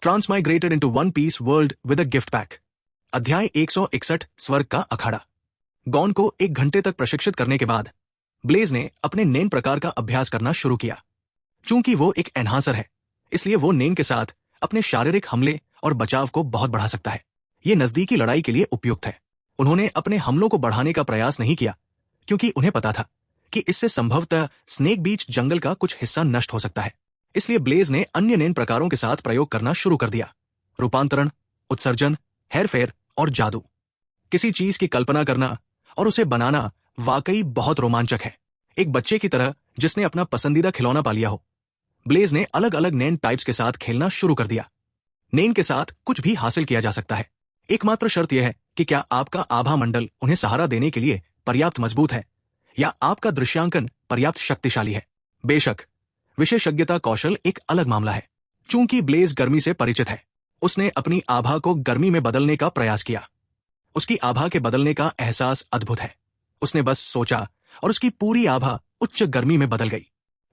ट्रांसमाइग्रेटेड into one peace world with a gift pack. अध्याय 161 स्वर्ग का अखाड़ा। गॉन को 1 घंटे तक प्रशिक्षित करने के बाद ब्लेज ने अपने नेन प्रकार का अभ्यास करना शुरू किया। चूंकि वो एक एनहांसर है, इसलिए वो नेन के साथ अपने शारीरिक हमले और बचाव को बहुत बढ़ा सकता है। ये नजदीकी लड़ाई के लिए उपयुक्त है। उन्होंने अपने हमलों को बढ़ाने का प्रयास नहीं किया, क्योंकि उन्हें पता था कि इससे संभवतः स्नेक बीच जंगल का कुछ हिस्सा नष्ट हो सकता है। इसलिए ब्लेज ने अन्य नेन प्रकारों के साथ प्रयोग करना शुरू कर दिया। रूपांतरण, उत्सर्जन, हेरफेर और जादू। किसी चीज की कल्पना करना और उसे बनाना वाकई बहुत रोमांचक है। एक बच्चे की तरह जिसने अपना पसंदीदा खिलौना पा लिया हो, ब्लेज ने अलग अलग नेन टाइप्स के साथ खेलना शुरू कर दिया। नेन के साथ कुछ भी हासिल किया जा सकता है। एकमात्र शर्त यह है कि क्या आपका आभा मंडल उन्हें सहारा देने के लिए पर्याप्त मजबूत है या आपका दृश्यांकन पर्याप्त शक्तिशाली है। बेशक विशेषज्ञता कौशल एक अलग मामला है। चूंकि ब्लेज गर्मी से परिचित है, उसने अपनी आभा को गर्मी में बदलने का प्रयास किया। उसकी आभा के बदलने का एहसास अद्भुत है। उसने बस सोचा और उसकी पूरी आभा उच्च गर्मी में बदल गई।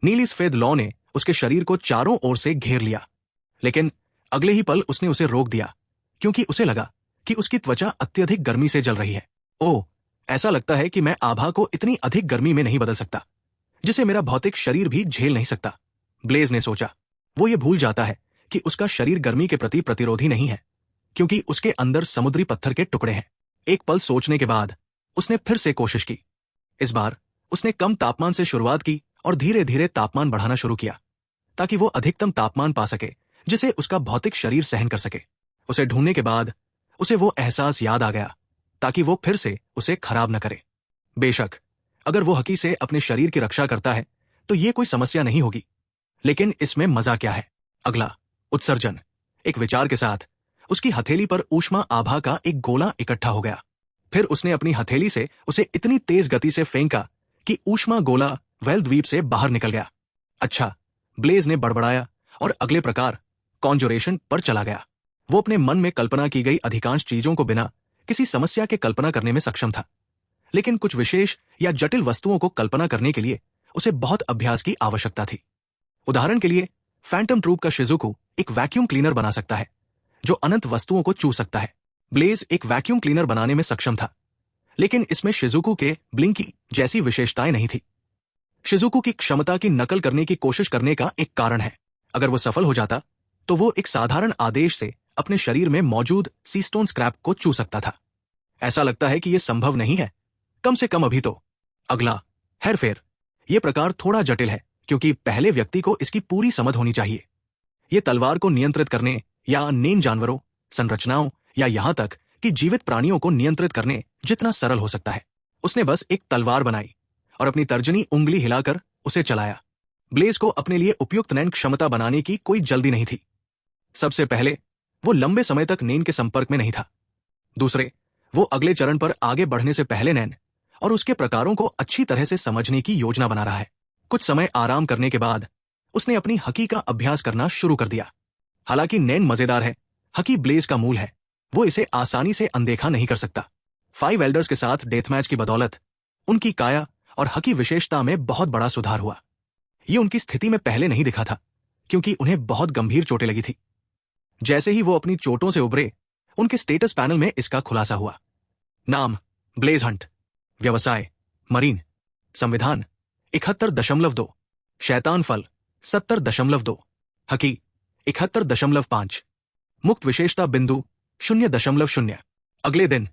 नीली सफेद लौ ने उसके शरीर को चारों ओर से घेर लिया, लेकिन अगले ही पल उसने उसे रोक दिया, क्योंकि उसे लगा कि उसकी त्वचा अत्यधिक गर्मी से जल रही है। ओह, ऐसा लगता है कि मैं आभा को इतनी अधिक गर्मी में नहीं बदल सकता, जिसे मेरा भौतिक शरीर भी झेल नहीं सकता, ब्लेज ने सोचा। वो ये भूल जाता है कि उसका शरीर गर्मी के प्रति प्रतिरोधी नहीं है, क्योंकि उसके अंदर समुद्री पत्थर के टुकड़े हैं। एक पल सोचने के बाद उसने फिर से कोशिश की। इस बार उसने कम तापमान से शुरुआत की और धीरे धीरे तापमान बढ़ाना शुरू किया, ताकि वो अधिकतम तापमान पा सके जिसे उसका भौतिक शरीर सहन कर सके। उसे ढूंढने के बाद उसे वो एहसास याद आ गया, ताकि वो फिर से उसे खराब न करे। बेशक अगर वो हकी से अपने शरीर की रक्षा करता है तो ये कोई समस्या नहीं होगी, लेकिन इसमें मजा क्या है। अगला, उत्सर्जन। एक विचार के साथ उसकी हथेली पर ऊष्मा आभा का एक गोला इकट्ठा हो गया। फिर उसने अपनी हथेली से उसे इतनी तेज गति से फेंका कि ऊष्मा गोला वेल द्वीप से बाहर निकल गया। अच्छा, ब्लेज ने बड़बड़ाया और अगले प्रकार, कॉन्जुरेशन पर चला गया। वो अपने मन में कल्पना की गई अधिकांश चीजों को बिना किसी समस्या के कल्पना करने में सक्षम था, लेकिन कुछ विशेष या जटिल वस्तुओं को कल्पना करने के लिए उसे बहुत अभ्यास की आवश्यकता थी। उदाहरण के लिए, फैंटम ट्रूप का शिजुकू एक वैक्यूम क्लीनर बना सकता है जो अनंत वस्तुओं को चू सकता है। ब्लेज एक वैक्यूम क्लीनर बनाने में सक्षम था, लेकिन इसमें शिजुकू के ब्लिंकी जैसी विशेषताएं नहीं थी। शिजुकू की क्षमता की नकल करने की कोशिश करने का एक कारण है। अगर वो सफल हो जाता तो वो एक साधारण आदेश से अपने शरीर में मौजूद सीस्टोन स्क्रैप को चू सकता था। ऐसा लगता है कि यह संभव नहीं है, कम से कम अभी तो। अगला, हेरफेर। यह प्रकार थोड़ा जटिल है, क्योंकि पहले व्यक्ति को इसकी पूरी समझ होनी चाहिए। यह तलवार को नियंत्रित करने या नेन जानवरों, संरचनाओं या यहां तक कि जीवित प्राणियों को नियंत्रित करने जितना सरल हो सकता है। उसने बस एक तलवार बनाई और अपनी तर्जनी उंगली हिलाकर उसे चलाया। ब्लेज को अपने लिए उपयुक्त नैन क्षमता बनाने की कोई जल्दी नहीं थी। सबसे पहले, वो लंबे समय तक नेन के संपर्क में नहीं था। दूसरे, वो अगले चरण पर आगे बढ़ने से पहले नैन और उसके प्रकारों को अच्छी तरह से समझने की योजना बना रहा है। कुछ समय आराम करने के बाद उसने अपनी हकी का अभ्यास करना शुरू कर दिया। हालांकि नैन मजेदार है, हकी ब्लेज का मूल है। वो इसे आसानी से अनदेखा नहीं कर सकता। 5 एल्डर्स के साथ डेथमैच की बदौलत उनकी काया और हकी विशेषता में बहुत बड़ा सुधार हुआ। ये उनकी स्थिति में पहले नहीं दिखा था, क्योंकि उन्हें बहुत गंभीर चोटें लगी थी। जैसे ही वो अपनी चोटों से उबरे, उनके स्टेटस पैनल में इसका खुलासा हुआ। नाम, ब्लेज हंट। व्यवसाय, मरीन। संविधान, 71.2। शैतान फल, 70.2। हकी, 71.5। मुक्त विशेषता बिंदु, 0.0। अगले दिन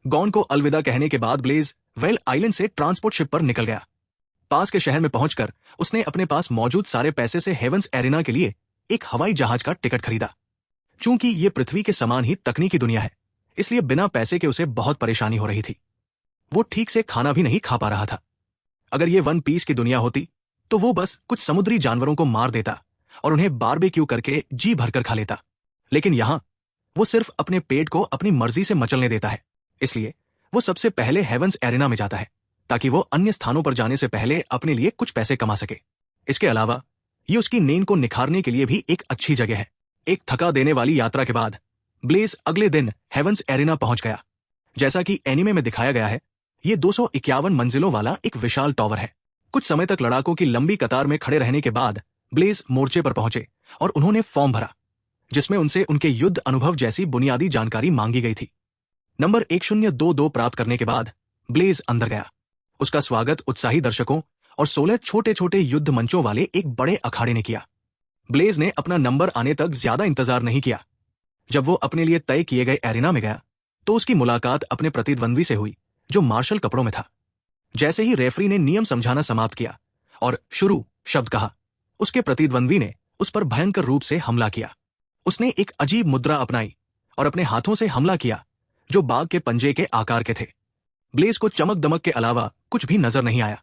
गॉन को अलविदा कहने के बाद ब्लेज वेल आइलैंड से ट्रांसपोर्ट शिप पर निकल गया। पास के शहर में पहुंचकर उसने अपने पास मौजूद सारे पैसे से हेवंस एरिना के लिए एक हवाई जहाज का टिकट खरीदा। चूंकि ये पृथ्वी के समान ही तकनीकी दुनिया है, इसलिए बिना पैसे के उसे बहुत परेशानी हो रही थी। वो ठीक से खाना भी नहीं खा पा रहा था। अगर ये वन पीस की दुनिया होती तो वो बस कुछ समुद्री जानवरों को मार देता और उन्हें बारबेक्यू करके जी भरकर खा लेता, लेकिन यहां वो सिर्फ अपने पेट को अपनी मर्जी से मचलने देता है। इसलिए वो सबसे पहले हेवंस एरिना में जाता है, ताकि वो अन्य स्थानों पर जाने से पहले अपने लिए कुछ पैसे कमा सके। इसके अलावा ये उसकी नेन को निखारने के लिए भी एक अच्छी जगह है। एक थका देने वाली यात्रा के बाद ब्लेज अगले दिन हेवंस एरिना पहुंच गया। जैसा कि एनिमे में दिखाया गया है, ये 251 मंजिलों वाला एक विशाल टॉवर है। कुछ समय तक लड़ाकों की लंबी कतार में खड़े रहने के बाद ब्लेज मोर्चे पर पहुंचे और उन्होंने फॉर्म भरा। जिसमें उनसे उनके युद्ध अनुभव जैसी बुनियादी जानकारी मांगी गई थी। नंबर 1022 प्राप्त करने के बाद ब्लेज अंदर गया। उसका स्वागत उत्साही दर्शकों और 16 छोटे छोटे युद्ध मंचों वाले एक बड़े अखाड़े ने किया। ब्लेज ने अपना नंबर आने तक ज्यादा इंतजार नहीं किया। जब वो अपने लिए तय किए गए एरिना में गया तो उसकी मुलाकात अपने प्रतिद्वंद्वी से हुई, जो मार्शल कपड़ों में था। जैसे ही रेफरी ने नियम समझाना समाप्त किया और शुरू शब्द कहा, उसके प्रतिद्वंद्वी ने उस पर भयंकर रूप से हमला किया। उसने एक अजीब मुद्रा अपनाई और अपने हाथों से हमला किया, जो बाघ के पंजे के आकार के थे। ब्लेज को चमक दमक के अलावा कुछ भी नजर नहीं आया,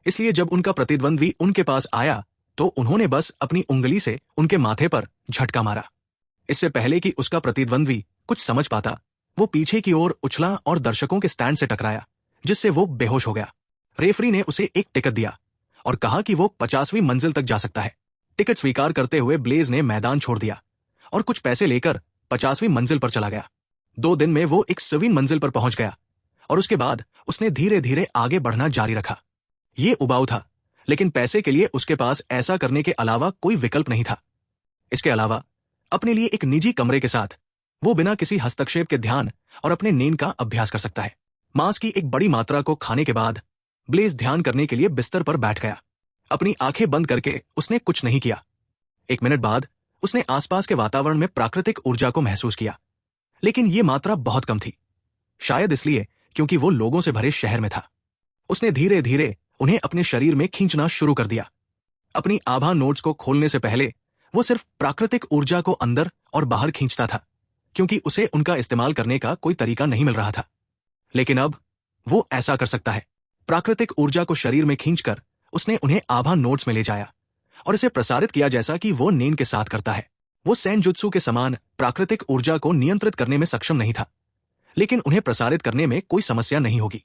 इसलिए जब उनका प्रतिद्वंद्वी उनके पास आया तो उन्होंने बस अपनी उंगली से उनके माथे पर झटका मारा। इससे पहले कि उसका प्रतिद्वंद्वी कुछ समझ पाता, वो पीछे की ओर उछला और दर्शकों के स्टैंड से टकराया, जिससे वो बेहोश हो गया। रेफरी ने उसे एक टिकट दिया और कहा कि वो 50वीं मंजिल तक जा सकता है। टिकट स्वीकार करते हुए ब्लेज ने मैदान छोड़ दिया और कुछ पैसे लेकर 50वीं मंजिल पर चला गया। 2 दिन में वो 100वीं मंजिल पर पहुंच गया और उसके बाद उसने धीरे धीरे आगे बढ़ना जारी रखा। ये उबाऊ था, लेकिन पैसे के लिए उसके पास ऐसा करने के अलावा कोई विकल्प नहीं था। इसके अलावा अपने लिए एक निजी कमरे के साथ वो बिना किसी हस्तक्षेप के ध्यान और अपने नींद का अभ्यास कर सकता है। मांस की एक बड़ी मात्रा को खाने के बाद ब्लेज ध्यान करने के लिए बिस्तर पर बैठ गया। अपनी आंखें बंद करके उसने कुछ नहीं किया। 1 मिनट बाद उसने आसपास के वातावरण में प्राकृतिक ऊर्जा को महसूस किया, लेकिन ये मात्रा बहुत कम थी। शायद इसलिए क्योंकि वो लोगों से भरे शहर में था। उसने धीरे धीरे उन्हें अपने शरीर में खींचना शुरू कर दिया। अपनी आभा नोड्स को खोलने से पहले वो सिर्फ प्राकृतिक ऊर्जा को अंदर और बाहर खींचता था, क्योंकि उसे उनका इस्तेमाल करने का कोई तरीका नहीं मिल रहा था। लेकिन अब वो ऐसा कर सकता है। प्राकृतिक ऊर्जा को शरीर में खींचकर उसने उन्हें आभा नोड्स में ले जाया और इसे प्रसारित किया, जैसा कि वो नींद के साथ करता है। वो सेनजुत्सु के समान प्राकृतिक ऊर्जा को नियंत्रित करने में सक्षम नहीं था, लेकिन उन्हें प्रसारित करने में कोई समस्या नहीं होगी।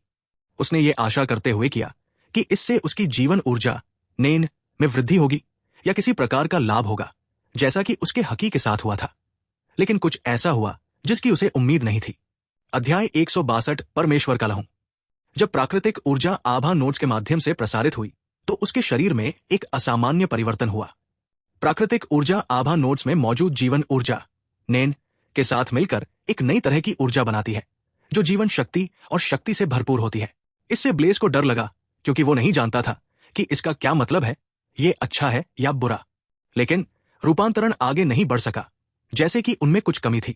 उसने ये आशा करते हुए किया कि इससे उसकी जीवन ऊर्जा नेन में वृद्धि होगी या किसी प्रकार का लाभ होगा, जैसा कि उसके हकी के साथ हुआ था। लेकिन कुछ ऐसा हुआ जिसकी उसे उम्मीद नहीं थी। अध्याय 162 परमेश्वर का लहू। जब प्राकृतिक ऊर्जा आभा नोड्स के माध्यम से प्रसारित हुई तो उसके शरीर में एक असामान्य परिवर्तन हुआ। प्राकृतिक ऊर्जा आभा नोड्स में मौजूद जीवन ऊर्जा नेन के साथ मिलकर एक नई तरह की ऊर्जा बनाती है, जो जीवन शक्ति और शक्ति से भरपूर होती है। इससे ब्लेज को डर लगा, क्योंकि वो नहीं जानता था कि इसका क्या मतलब है, ये अच्छा है या बुरा। लेकिन रूपांतरण आगे नहीं बढ़ सका, जैसे कि उनमें कुछ कमी थी।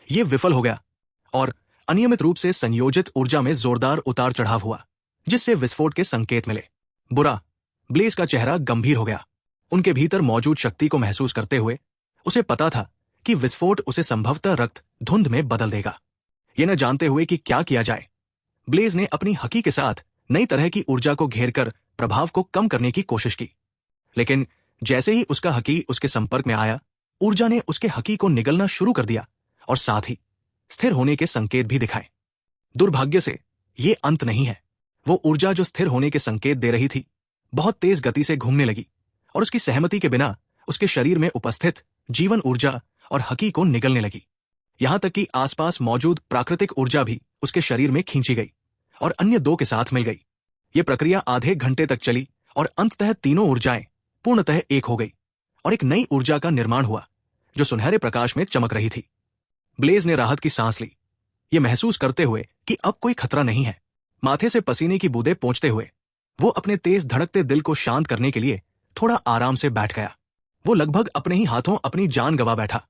ये विफल हो गया और अनियमित रूप से संयोजित ऊर्जा में जोरदार उतार चढ़ाव हुआ, जिससे विस्फोट के संकेत मिले। बुरा। ब्लेज का चेहरा गंभीर हो गया। उनके भीतर मौजूद शक्ति को महसूस करते हुए उसे पता था कि विस्फोट उसे संभवतः रक्त धुंध में बदल देगा। ये न जानते हुए कि क्या किया जाए, ब्लेज ने अपनी हकी के साथ नई तरह की ऊर्जा को घेरकर प्रभाव को कम करने की कोशिश की। लेकिन जैसे ही उसका हकी उसके संपर्क में आया, ऊर्जा ने उसके हकी को निगलना शुरू कर दिया और साथ ही स्थिर होने के संकेत भी दिखाए। दुर्भाग्य से ये अंत नहीं है। वो ऊर्जा जो स्थिर होने के संकेत दे रही थी, बहुत तेज गति से घूमने लगी और उसकी सहमति के बिना उसके शरीर में उपस्थित जीवन ऊर्जा और हकी को निगलने लगी। यहां तक कि आसपास मौजूद प्राकृतिक ऊर्जा भी उसके शरीर में खींची गई और अन्य 2 के साथ मिल गई। ये प्रक्रिया आधे घंटे तक चली और अंततः तीनों ऊर्जाएं पूर्णतः एक हो गई और एक नई ऊर्जा का निर्माण हुआ, जो सुनहरे प्रकाश में चमक रही थी। ब्लेज ने राहत की सांस ली, ये महसूस करते हुए कि अब कोई खतरा नहीं है। माथे से पसीने की बूंदें पोंछते हुए वो अपने तेज धड़कते दिल को शांत करने के लिए थोड़ा आराम से बैठ गया। वो लगभग अपने ही हाथों अपनी जान गंवा बैठा।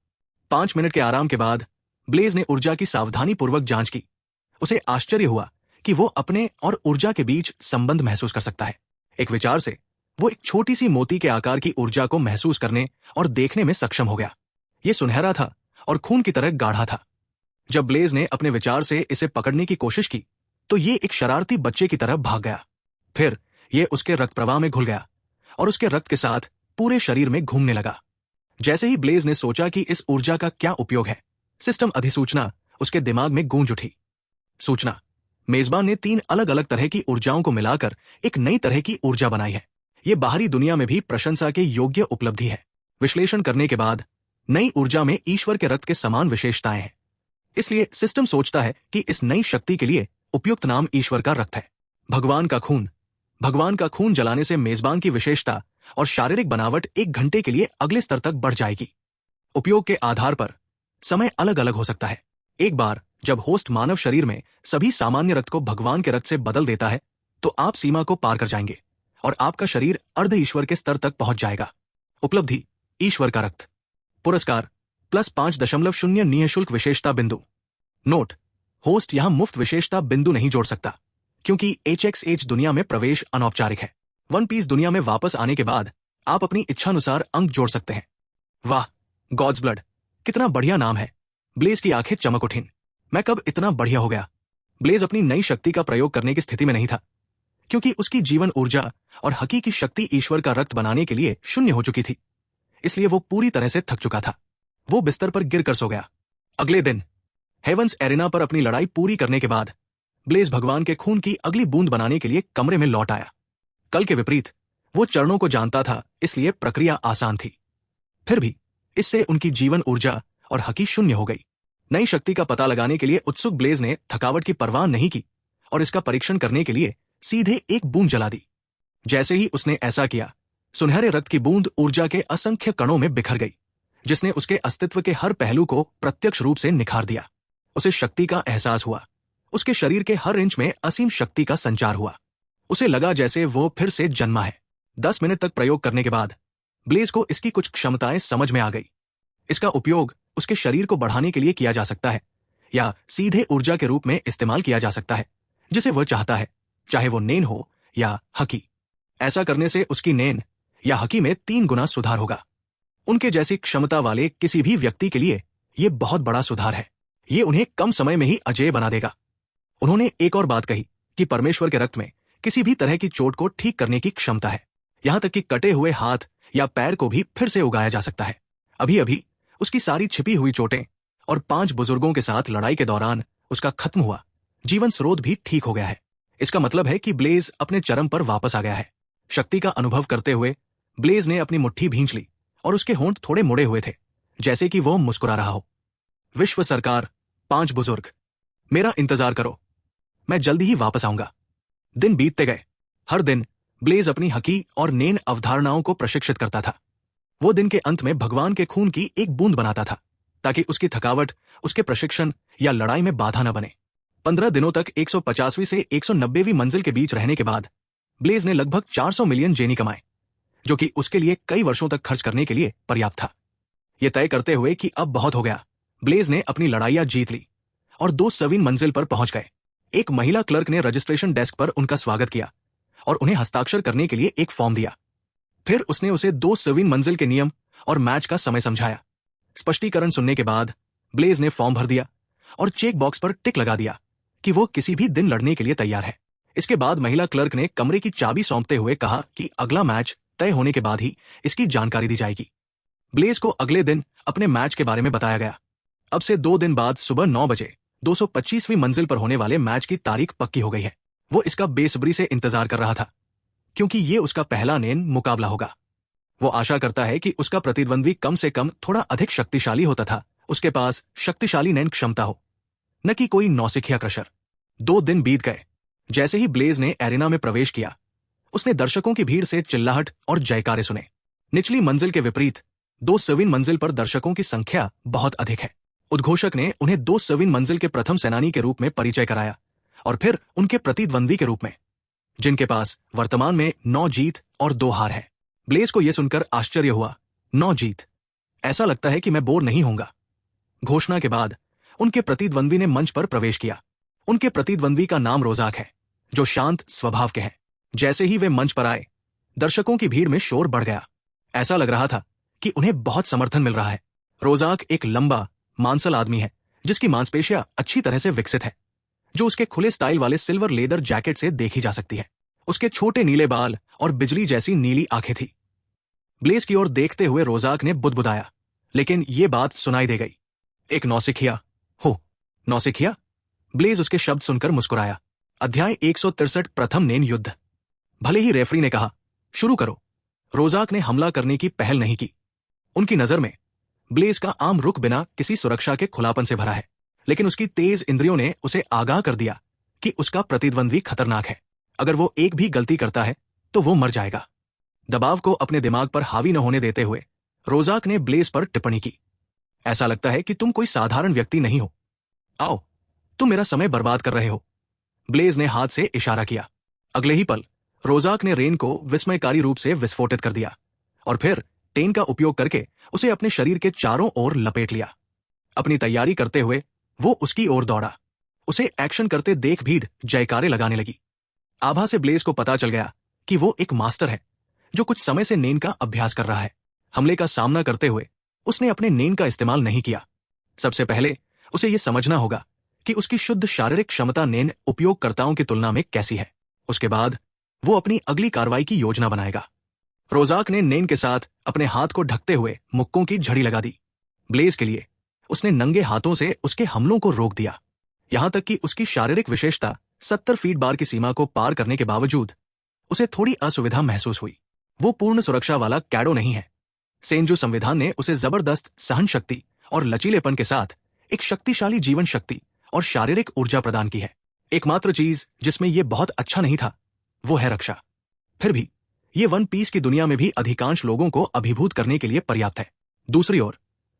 5 मिनट के आराम के बाद ब्लेज ने ऊर्जा की सावधानी पूर्वक जांच की। उसे आश्चर्य हुआ कि वो अपने और ऊर्जा के बीच संबंध महसूस कर सकता है। एक विचार से वो एक छोटी सी मोती के आकार की ऊर्जा को महसूस करने और देखने में सक्षम हो गया। ये सुनहरा था और खून की तरह गाढ़ा था। जब ब्लेज ने अपने विचार से इसे पकड़ने की कोशिश की तो ये एक शरारती बच्चे की तरह भाग गया। फिर ये उसके रक्त प्रवाह में घुल गया और उसके रक्त के साथ पूरे शरीर में घूमने लगा। जैसे ही ब्लेज ने सोचा कि इस ऊर्जा का क्या उपयोग है, सिस्टम अधिसूचना उसके दिमाग में गूंज उठी। सूचना: मेजबान ने 3 अलग अलग तरह की ऊर्जाओं को मिलाकर एक नई तरह की ऊर्जा बनाई है। ये बाहरी दुनिया में भी प्रशंसा के योग्य उपलब्धि है। विश्लेषण करने के बाद नई ऊर्जा में ईश्वर के रक्त के समान विशेषताएं हैं। इसलिए सिस्टम सोचता है कि इस नई शक्ति के लिए उपयुक्त नाम ईश्वर का रक्त है। भगवान का खून। भगवान का खून जलाने से मेजबान की विशेषता और शारीरिक बनावट 1 घंटे के लिए अगले स्तर तक बढ़ जाएगी उपयोग के आधार पर समय अलग अलग हो सकता है। एक बार जब होस्ट मानव शरीर में सभी सामान्य रक्त को भगवान के रक्त से बदल देता है तो आप सीमा को पार कर जाएंगे और आपका शरीर अर्ध ईश्वर के स्तर तक पहुंच जाएगा। उपलब्धि: ईश्वर का रक्त। पुरस्कार: +5.0 निःशुल्क विशेषता बिंदु। नोट: होस्ट यहां मुफ्त विशेषता बिंदु नहीं जोड़ सकता क्योंकि HXH दुनिया में प्रवेश अनौपचारिक है। वन पीस दुनिया में वापस आने के बाद आप अपनी इच्छानुसार अंक जोड़ सकते हैं। वाह, गॉड्स ब्लड, कितना बढ़िया नाम है। ब्लेज की आंखें चमक उठीं। मैं कब इतना बढ़िया हो गया। ब्लेज अपनी नई शक्ति का प्रयोग करने की स्थिति में नहीं था क्योंकि उसकी जीवन ऊर्जा और हकीकी शक्ति ईश्वर का रक्त बनाने के लिए शून्य हो चुकी थी, इसलिए वो पूरी तरह से थक चुका था। वो बिस्तर पर गिरकर सो गया। अगले दिन हेवंस एरिना पर अपनी लड़ाई पूरी करने के बाद ब्लेज भगवान के खून की अगली बूंद बनाने के लिए कमरे में लौट आया। कल के विपरीत वो चरणों को जानता था, इसलिए प्रक्रिया आसान थी। फिर भी इससे उनकी जीवन ऊर्जा और हकी शून्य हो गई। नई शक्ति का पता लगाने के लिए उत्सुक ब्लेज ने थकावट की परवाह नहीं की और इसका परीक्षण करने के लिए सीधे एक बूंद जला दी। जैसे ही उसने ऐसा किया, सुनहरे रक्त की बूंद ऊर्जा के असंख्य कणों में बिखर गई, जिसने उसके अस्तित्व के हर पहलू को प्रत्यक्ष रूप से निखार दिया। उसे शक्ति का एहसास हुआ। उसके शरीर के हर इंच में असीम शक्ति का संचार हुआ। उसे लगा जैसे वो फिर से जन्मा है। 10 मिनट तक प्रयोग करने के बाद ब्लेज को इसकी कुछ क्षमताएं समझ में आ गई। इसका उपयोग उसके शरीर को बढ़ाने के लिए किया जा सकता है या सीधे ऊर्जा के रूप में इस्तेमाल किया जा सकता है, जिसे वह चाहता है, चाहे वो नेन हो या हकी। ऐसा करने से उसकी नेन या हकी में 3 गुना सुधार होगा। उनके जैसी क्षमता वाले किसी भी व्यक्ति के लिए यह बहुत बड़ा सुधार है। ये उन्हें कम समय में ही अजेय बना देगा। उन्होंने एक और बात कही कि परमेश्वर के रक्त में किसी भी तरह की चोट को ठीक करने की क्षमता है, यहां तक कि कटे हुए हाथ या पैर को भी फिर से उगाया जा सकता है। अभी अभी उसकी सारी छिपी हुई चोटें और 5 बुजुर्गों के साथ लड़ाई के दौरान उसका खत्म हुआ जीवन स्रोत भी ठीक हो गया है। इसका मतलब है कि ब्लेज अपने चरम पर वापस आ गया है। शक्ति का अनुभव करते हुए ब्लेज ने अपनी मुट्ठी भींच ली और उसके होंठ थोड़े मुड़े हुए थे, जैसे कि वो मुस्कुरा रहा हो। विश्व सरकार, 5 बुजुर्ग, मेरा इंतजार करो, मैं जल्दी ही वापस आऊंगा। दिन बीतते गए। हर दिन ब्लेज अपनी हकी और नेन अवधारणाओं को प्रशिक्षित करता था। वो दिन के अंत में भगवान के खून की एक बूंद बनाता था ताकि उसकी थकावट उसके प्रशिक्षण या लड़ाई में बाधा न बने। 15 दिनों तक 150वीं से 190वीं मंजिल के बीच रहने के बाद ब्लेज ने लगभग 400 मिलियन जेनी कमाए, जो कि उसके लिए कई वर्षों तक खर्च करने के लिए पर्याप्त था। यह तय करते हुए कि अब बहुत हो गया, ब्लेज ने अपनी लड़ाइयां जीत ली और 200वीं मंजिल पर पहुंच गए। एक महिला क्लर्क ने रजिस्ट्रेशन डेस्क पर उनका स्वागत किया और उन्हें हस्ताक्षर करने के लिए एक फॉर्म दिया। फिर उसने उसे 200वीं मंजिल के नियम और मैच का समय समझाया। स्पष्टीकरण सुनने के बाद ब्लेज ने फॉर्म भर दिया और चेक बॉक्स पर टिक लगा दिया कि वो किसी भी दिन लड़ने के लिए तैयार है। इसके बाद महिला क्लर्क ने कमरे की चाबी सौंपते हुए कहा कि अगला मैच तय होने के बाद ही इसकी जानकारी दी जाएगी। ब्लेज को अगले दिन अपने मैच के बारे में बताया गया। अब से 2 दिन बाद सुबह 9 बजे 225वीं मंजिल पर होने वाले मैच की तारीख पक्की हो गई है। वो इसका बेसब्री से इंतजार कर रहा था क्योंकि ये उसका पहला नेन मुकाबला होगा। वो आशा करता है कि उसका प्रतिद्वंद्वी कम से कम थोड़ा अधिक शक्तिशाली हो तथा उसके पास शक्तिशाली नैन क्षमता हो, न कि कोई नौसिखिया क्रशर। 2 दिन बीत गए। जैसे ही ब्लेज ने एरिना में प्रवेश किया, उसने दर्शकों की भीड़ से चिल्लाहट और जयकारे सुने। निचली मंजिल के विपरीत 200वीं मंजिल पर दर्शकों की संख्या बहुत अधिक है। उद्घोषक ने उन्हें 200वीं मंजिल के प्रथम सेनानी के रूप में परिचय कराया और फिर उनके प्रतिद्वंदी के रूप में, जिनके पास वर्तमान में 9 जीत और 2 हार है। ब्लेज को यह सुनकर आश्चर्य हुआ। 9 जीत, ऐसा लगता है कि मैं बोर नहीं होऊंगा। घोषणा के बाद उनके प्रतिद्वंदी ने मंच पर प्रवेश किया। उनके प्रतिद्वंदी का नाम रोजाक है, जो शांत स्वभाव के हैं। जैसे ही वे मंच पर आए, दर्शकों की भीड़ में शोर बढ़ गया। ऐसा लग रहा था कि उन्हें बहुत समर्थन मिल रहा है। रोजाक एक लंबा, मांसल आदमी है जिसकी मांसपेशियां अच्छी तरह से विकसित है, जो उसके खुले स्टाइल वाले सिल्वर लेदर जैकेट से देखी जा सकती है। उसके छोटे नीले बाल और बिजली जैसी नीली आंखें थी। ब्लेज की ओर देखते हुए रोजाक ने बुदबुदाया, लेकिन ये बात सुनाई दे गई। एक नौसिखिया हो। नौसिखिया? ब्लेज उसके शब्द सुनकर मुस्कुराया। अध्याय 163, प्रथम नेन युद्ध। भले ही रेफरी ने कहा शुरू करो, रोजाक ने हमला करने की पहल नहीं की। उनकी नजर में ब्लेज का आम रुख बिना किसी सुरक्षा के खुलापन से भरा है, लेकिन उसकी तेज इंद्रियों ने उसे आगाह कर दिया कि उसका प्रतिद्वंद्वी खतरनाक है। अगर वो एक भी गलती करता है तो वो मर जाएगा। दबाव को अपने दिमाग पर हावी न होने देते हुए रोजाक ने ब्लेज पर टिप्पणी की। ऐसा लगता है कि तुम कोई साधारण व्यक्ति नहीं हो। आओ, तुम मेरा समय बर्बाद कर रहे हो। ब्लेज ने हाथ से इशारा किया। अगले ही पल रोजाक ने रेन को विस्मयकारी रूप से विस्फोटित कर दिया और फिर टेन का उपयोग करके उसे अपने शरीर के चारों ओर लपेट लिया। अपनी तैयारी करते हुए वो उसकी ओर दौड़ा। उसे एक्शन करते देख भीड़ जयकारे लगाने लगी। आभा से ब्लेज को पता चल गया कि वो एक मास्टर है जो कुछ समय से नेन का अभ्यास कर रहा है। हमले का सामना करते हुए उसने अपने नेन का इस्तेमाल नहीं किया। सबसे पहले उसे यह समझना होगा कि उसकी शुद्ध शारीरिक क्षमता नेन उपयोगकर्ताओं की तुलना में कैसी है। उसके बाद वो अपनी अगली कार्रवाई की योजना बनाएगा। रोजाक ने नेन के साथ अपने हाथ को ढकते हुए मुक्कों की झड़ी लगा दी। ब्लेज के लिए उसने नंगे हाथों से उसके हमलों को रोक दिया। यहां तक कि उसकी शारीरिक विशेषता 70 फीट बार की सीमा को पार करने के बावजूद उसे थोड़ी असुविधा महसूस हुई। वो पूर्ण सुरक्षा वाला कैडो नहीं है। सेंजू संविधान ने उसे जबरदस्त सहन शक्ति और लचीलेपन के साथ एक शक्तिशाली जीवन शक्ति और शारीरिक ऊर्जा प्रदान की है। एकमात्र चीज जिसमें यह बहुत अच्छा नहीं था वो है रक्षा। फिर भी ये वन पीस की दुनिया में भी अधिकांश लोगों को अभिभूत करने के लिए पर्याप्त है। दूसरी ओर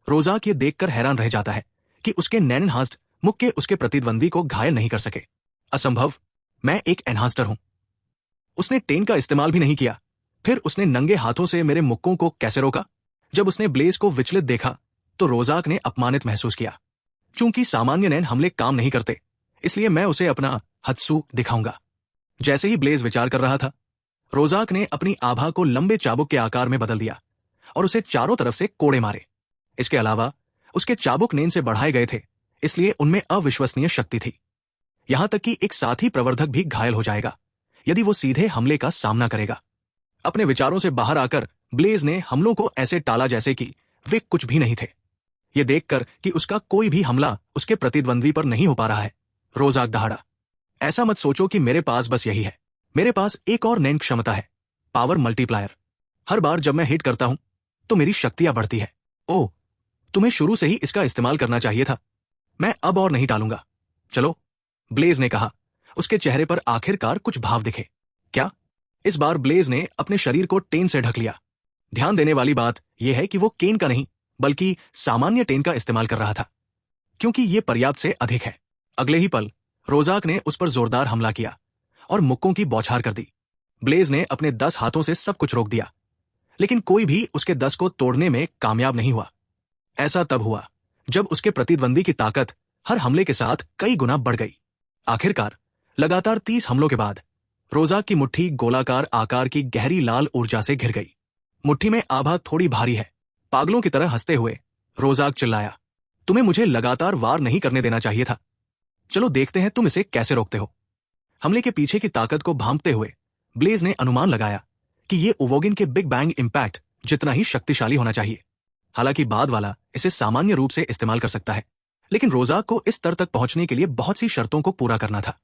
रोजाक ये देखकर हैरान रह जाता है कि उसके नैनहास्ट मुक्के उसके प्रतिद्वंदी को घायल नहीं कर सके। असंभव, मैं एक एनहास्टर हूं। उसने टेन का इस्तेमाल भी नहीं किया। फिर उसने नंगे हाथों से मेरे मुक्कों को कैसे रोका? जब उसने ब्लेज को विचलित देखा तो रोजाक ने अपमानित महसूस किया। चूंकि सामान्य नैन हमले काम नहीं करते, इसलिए मैं उसे अपना हत्सू दिखाऊंगा। जैसे ही ब्लेज विचार कर रहा था, रोजाक ने अपनी आभा को लंबे चाबुक के आकार में बदल दिया और उसे चारों तरफ से कोड़े मारे। इसके अलावा उसके चाबुक नेन से बढ़ाए गए थे, इसलिए उनमें अविश्वसनीय शक्ति थी। यहां तक कि एक साथी प्रवर्धक भी घायल हो जाएगा यदि वो सीधे हमले का सामना करेगा। अपने विचारों से बाहर आकर ब्लेज ने हमलों को ऐसे टाला जैसे कि वे कुछ भी नहीं थे। ये देखकर कि उसका कोई भी हमला उसके प्रतिद्वंदी पर नहीं हो पा रहा है, रोजाक दहाड़ा। ऐसा मत सोचो कि मेरे पास बस यही है। मेरे पास एक और नैन क्षमता है, पावर मल्टीप्लायर। हर बार जब मैं हिट करता हूं तो मेरी शक्तियां बढ़ती है। ओह, तुम्हें शुरू से ही इसका इस्तेमाल करना चाहिए था। मैं अब और नहीं टालूंगा। चलो, ब्लेज ने कहा। उसके चेहरे पर आखिरकार कुछ भाव दिखे। क्या? इस बार ब्लेज ने अपने शरीर को टेन से ढक लिया। ध्यान देने वाली बात यह है कि वो केन का नहीं बल्कि सामान्य टेन का इस्तेमाल कर रहा था, क्योंकि यह पर्याप्त से अधिक है। अगले ही पल रोजाक ने उस पर जोरदार हमला किया और मुक्कों की बौछार कर दी। ब्लेज ने अपने 10 हाथों से सब कुछ रोक दिया, लेकिन कोई भी उसके 10 को तोड़ने में कामयाब नहीं हुआ। ऐसा तब हुआ जब उसके प्रतिद्वंदी की ताकत हर हमले के साथ कई गुना बढ़ गई। आखिरकार लगातार 30 हमलों के बाद रोजाक की मुट्ठी गोलाकार आकार की गहरी लाल ऊर्जा से घिर गई। मुट्ठी में आभा थोड़ी भारी है। पागलों की तरह हंसते हुए रोजाक चिल्लाया, तुम्हें मुझे लगातार वार नहीं करने देना चाहिए था। चलो देखते हैं तुम इसे कैसे रोकते हो। हमले के पीछे की ताकत को भांपते हुए ब्लेज ने अनुमान लगाया कि ये उवोगिन के बिग बैंग इंपैक्ट जितना ही शक्तिशाली होना चाहिए। हालांकि बाद वाला इसे सामान्य रूप से इस्तेमाल कर सकता है, लेकिन रोजाक को इस स्तर तक पहुंचने के लिए बहुत सी शर्तों को पूरा करना था।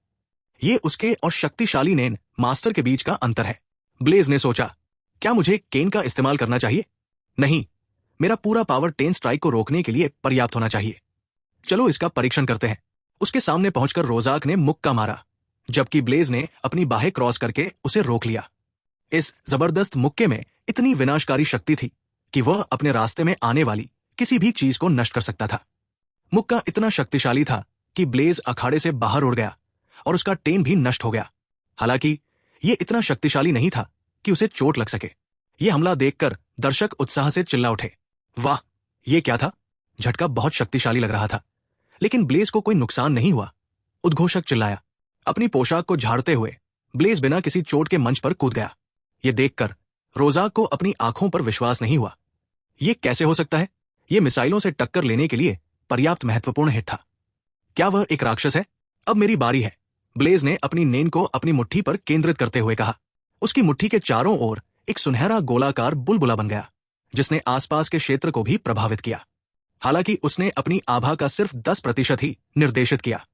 ये उसके और शक्तिशाली नैन मास्टर के बीच का अंतर है। ब्लेज ने सोचा, क्या मुझे केन का इस्तेमाल करना चाहिए? नहीं, मेरा पूरा पावर टेन स्ट्राइक को रोकने के लिए पर्याप्त होना चाहिए। चलो इसका परीक्षण करते हैं। उसके सामने पहुंचकर रोजाक ने मुक्का मारा, जबकि ब्लेज ने अपनी बाहें क्रॉस करके उसे रोक लिया। इस जबरदस्त मुक्के में इतनी विनाशकारी शक्ति थी कि वह अपने रास्ते में आने वाली किसी भी चीज को नष्ट कर सकता था। मुक्का इतना शक्तिशाली था कि ब्लेज अखाड़े से बाहर उड़ गया और उसका टेन भी नष्ट हो गया। हालांकि यह इतना शक्तिशाली नहीं था कि उसे चोट लग सके। यह हमला देखकर दर्शक उत्साह से चिल्ला उठे, वाह, यह क्या था? झटका बहुत शक्तिशाली लग रहा था, लेकिन ब्लेज को कोई नुकसान नहीं हुआ। उद्घोषक चिल्लाया। अपनी पोशाक को झाड़ते हुए ब्लेज बिना किसी चोट के मंच पर कूद गया। यह देखकर रोजाक को अपनी आंखों पर विश्वास नहीं हुआ। यह कैसे हो सकता है? यह मिसाइलों से टक्कर लेने के लिए पर्याप्त महत्वपूर्ण हिट था। क्या वह एक राक्षस है? अब मेरी बारी है। ब्लेज ने अपनी नेन को अपनी मुट्ठी पर केंद्रित करते हुए कहा। उसकी मुट्ठी के चारों ओर एक सुनहरा गोलाकार बुलबुला बन गया, जिसने आसपास के क्षेत्र को भी प्रभावित किया। हालांकि उसने अपनी आभा का सिर्फ 10% ही निर्देशित किया।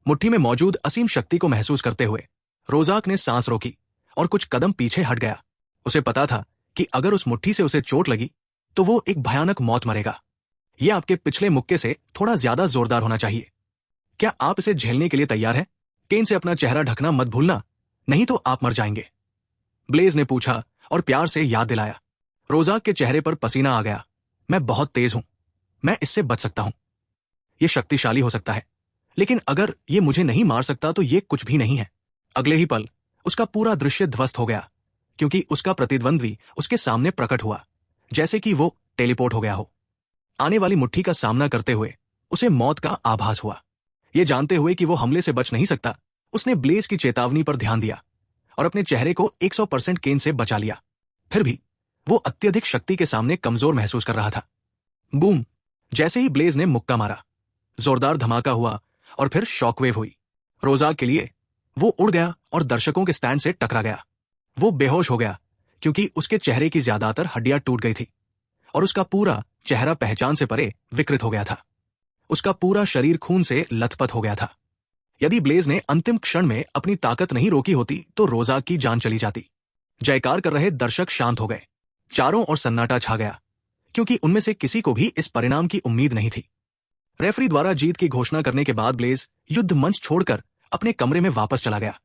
मुट्ठी में मौजूद असीम शक्ति को महसूस करते हुए रोजाक ने सांस रोकी और कुछ कदम पीछे हट गया। उसे पता था कि अगर उस मुट्ठी से उसे चोट लगी तो वो एक भयानक मौत मरेगा। यह आपके पिछले मुक्के से थोड़ा ज्यादा जोरदार होना चाहिए। क्या आप इसे झेलने के लिए तैयार हैं? केन से अपना चेहरा ढकना मत भूलना, नहीं तो आप मर जाएंगे, ब्लेज ने पूछा और प्यार से याद दिलाया। रोजाक के चेहरे पर पसीना आ गया। मैं बहुत तेज हूं। मैं इससे बच सकता हूं। ये शक्तिशाली हो सकता है, लेकिन अगर ये मुझे नहीं मार सकता तो ये कुछ भी नहीं है। अगले ही पल उसका पूरा दृश्य ध्वस्त हो गया, क्योंकि उसका प्रतिद्वंद्वी उसके सामने प्रकट हुआ, जैसे कि वो टेलीपोर्ट हो गया हो। आने वाली मुट्ठी का सामना करते हुए उसे मौत का आभास हुआ। ये जानते हुए कि वो हमले से बच नहीं सकता, उसने ब्लेज की चेतावनी पर ध्यान दिया और अपने चेहरे को 100% केन से बचा लिया। फिर भी वो अत्यधिक शक्ति के सामने कमजोर महसूस कर रहा था। बूम! जैसे ही ब्लेज ने मुक्का मारा, जोरदार धमाका हुआ और फिर शॉकवेव हुई। रोजाक के लिए वो उड़ गया और दर्शकों के स्टैंड से टकरा गया। वो बेहोश हो गया, क्योंकि उसके चेहरे की ज्यादातर हड्डियां टूट गई थी और उसका पूरा चेहरा पहचान से परे विकृत हो गया था। उसका पूरा शरीर खून से लथपथ हो गया था। यदि ब्लेज ने अंतिम क्षण में अपनी ताकत नहीं रोकी होती तो रोजाक की जान चली जाती। जयकार कर रहे दर्शक शांत हो गए। चारों ओर सन्नाटा छा गया, क्योंकि उनमें से किसी को भी इस परिणाम की उम्मीद नहीं थी। रेफरी द्वारा जीत की घोषणा करने के बाद ब्लेज युद्ध मंच छोड़कर अपने कमरे में वापस चला गया।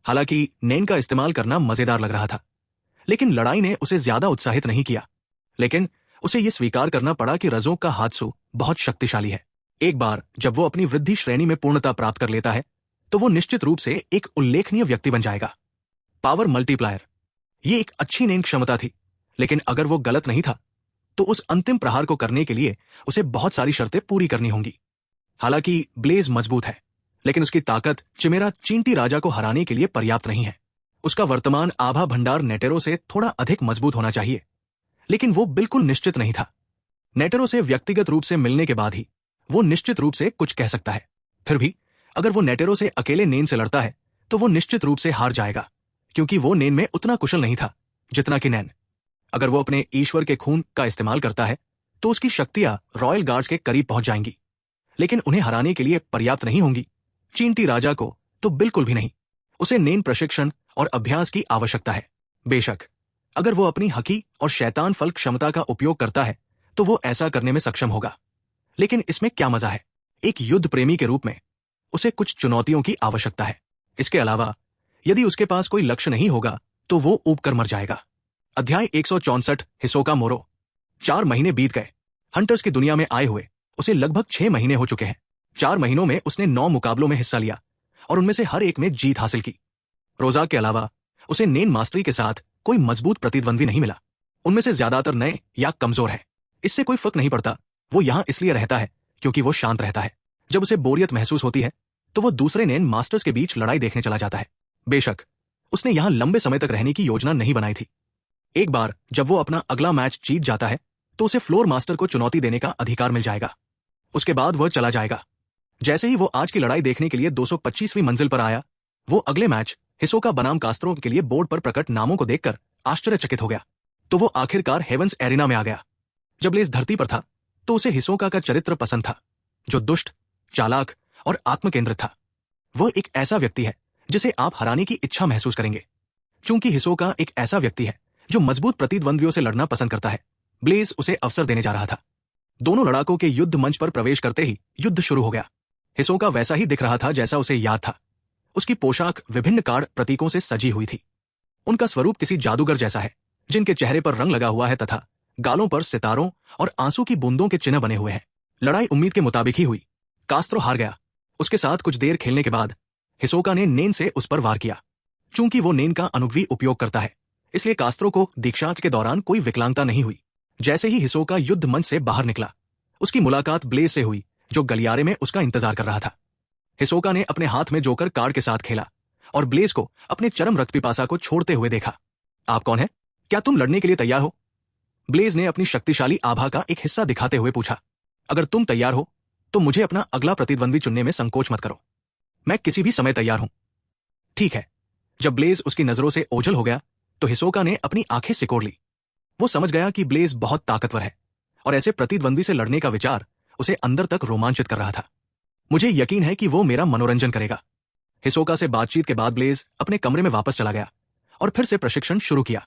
हालांकि नेन का इस्तेमाल करना मजेदार लग रहा था, लेकिन लड़ाई ने उसे ज्यादा उत्साहित नहीं किया। लेकिन उसे यह स्वीकार करना पड़ा कि रजोक का हात्सु बहुत शक्तिशाली है। एक बार जब वो अपनी वृद्धि श्रेणी में पूर्णता प्राप्त कर लेता है तो वो निश्चित रूप से एक उल्लेखनीय व्यक्ति बन जाएगा। पावर मल्टीप्लायर, ये एक अच्छी नेन क्षमता थी, लेकिन अगर वो गलत नहीं था तो उस अंतिम प्रहार को करने के लिए उसे बहुत सारी शर्तें पूरी करनी होंगी। हालांकि ब्लेज मजबूत है, लेकिन उसकी ताकत चिमेरा चींटी राजा को हराने के लिए पर्याप्त नहीं है। उसका वर्तमान आभा भंडार नेटेरो से थोड़ा अधिक मजबूत होना चाहिए, लेकिन वो बिल्कुल निश्चित नहीं था। नेटेरो से व्यक्तिगत रूप से मिलने के बाद ही वो निश्चित रूप से कुछ कह सकता है। फिर भी अगर वो नेटेरो से अकेले नेन से लड़ता है तो वो निश्चित रूप से हार जाएगा, क्योंकि वो नेन में उतना कुशल नहीं था जितना कि नैन। अगर वो अपने ईश्वर के खून का इस्तेमाल करता है तो उसकी शक्तियां रॉयल गार्ड्स के करीब पहुंच जाएंगी, लेकिन उन्हें हराने के लिए पर्याप्त नहीं होंगी। चींटी राजा को तो बिल्कुल भी नहीं। उसे नेन प्रशिक्षण और अभ्यास की आवश्यकता है। बेशक अगर वो अपनी हकी और शैतान फल क्षमता का उपयोग करता है तो वो ऐसा करने में सक्षम होगा, लेकिन इसमें क्या मजा है? एक युद्ध प्रेमी के रूप में उसे कुछ चुनौतियों की आवश्यकता है। इसके अलावा यदि उसके पास कोई लक्ष्य नहीं होगा तो वो ऊब कर मर जाएगा। अध्याय 164 हिसोका मोरो। 4 महीने बीत गए। हंटर्स की दुनिया में आए हुए उसे लगभग 6 महीने हो चुके हैं। 4 महीनों में उसने 9 मुकाबलों में हिस्सा लिया और उनमें से हर एक में जीत हासिल की। रोजाक के अलावा उसे नेन मास्टरी के साथ कोई मजबूत प्रतिद्वंद्वी नहीं मिला। उनमें से ज्यादातर नए या कमजोर हैं। इससे कोई फर्क नहीं पड़ता। वो यहां इसलिए रहता है क्योंकि वो शांत रहता है। जब उसे बोरियत महसूस होती है तो वो दूसरे नेन मास्टर्स के बीच लड़ाई देखने चला जाता है। बेशक उसने यहां लंबे समय तक रहने की योजना नहीं बनाई थी। एक बार जब वो अपना अगला मैच जीत जाता है तो उसे फ्लोर मास्टर को चुनौती देने का अधिकार मिल जाएगा। उसके बाद वह चला जाएगा। जैसे ही वो आज की लड़ाई देखने के लिए 225वीं मंजिल पर आया, वो अगले मैच हिसोका बनाम कास्त्रो के लिए बोर्ड पर प्रकट नामों को देखकर आश्चर्यचकित हो गया। तो वो आखिरकार हेवंस एरिना में आ गया। जब लेस धरती पर था तो उसे हिसोका का चरित्र पसंद था, जो दुष्ट, चालाक और आत्मकेंद्रित था। वो एक ऐसा व्यक्ति है जिसे आप हराने की इच्छा महसूस करेंगे। चूंकि हिसोका एक ऐसा व्यक्ति है जो मजबूत प्रतिद्वंद्वियों से लड़ना पसंद करता है, ब्लेज उसे अवसर देने जा रहा था। दोनों लड़ाकों के युद्ध मंच पर प्रवेश करते ही युद्ध शुरू हो गया। हिसोका वैसा ही दिख रहा था जैसा उसे याद था। उसकी पोशाक विभिन्न कार्ड प्रतीकों से सजी हुई थी। उनका स्वरूप किसी जादूगर जैसा है, जिनके चेहरे पर रंग लगा हुआ है तथा गालों पर सितारों और आंसू की बूंदों के चिन्ह बने हुए हैं। लड़ाई उम्मीद के मुताबिक ही हुई। कास्त्रो हार गया। उसके साथ कुछ देर खेलने के बाद हिसोका ने नेन से उस पर वार किया। चूंकि वो नेन का अनुग्वी उपयोग करता है, इसलिए कास्त्रो को दीक्षांत के दौरान कोई विकलांगता नहीं हुई। जैसे ही हिसोका युद्ध मंच से बाहर निकला, उसकी मुलाकात ब्लेज से हुई, जो गलियारे में उसका इंतजार कर रहा था। हिसोका ने अपने हाथ में जोकर कार्ड के साथ खेला और ब्लेज को अपने चरम रक्त पिपासा को छोड़ते हुए देखा। आप कौन है? क्या तुम लड़ने के लिए तैयार हो? ब्लेज ने अपनी शक्तिशाली आभा का एक हिस्सा दिखाते हुए पूछा। अगर तुम तैयार हो तो मुझे अपना अगला प्रतिद्वंद्वी चुनने में संकोच मत करो। मैं किसी भी समय तैयार हूं। ठीक है। जब ब्लेज उसकी नजरों से ओझल हो गया तो हिसोका ने अपनी आंखें सिकोड़ ली। वो समझ गया कि ब्लेज बहुत ताकतवर है और ऐसे प्रतिद्वंद्वी से लड़ने का विचार उसे अंदर तक रोमांचित कर रहा था। मुझे यकीन है कि वो मेरा मनोरंजन करेगा। हिसोका से बातचीत के बाद ब्लेज अपने कमरे में वापस चला गया और फिर से प्रशिक्षण शुरू किया।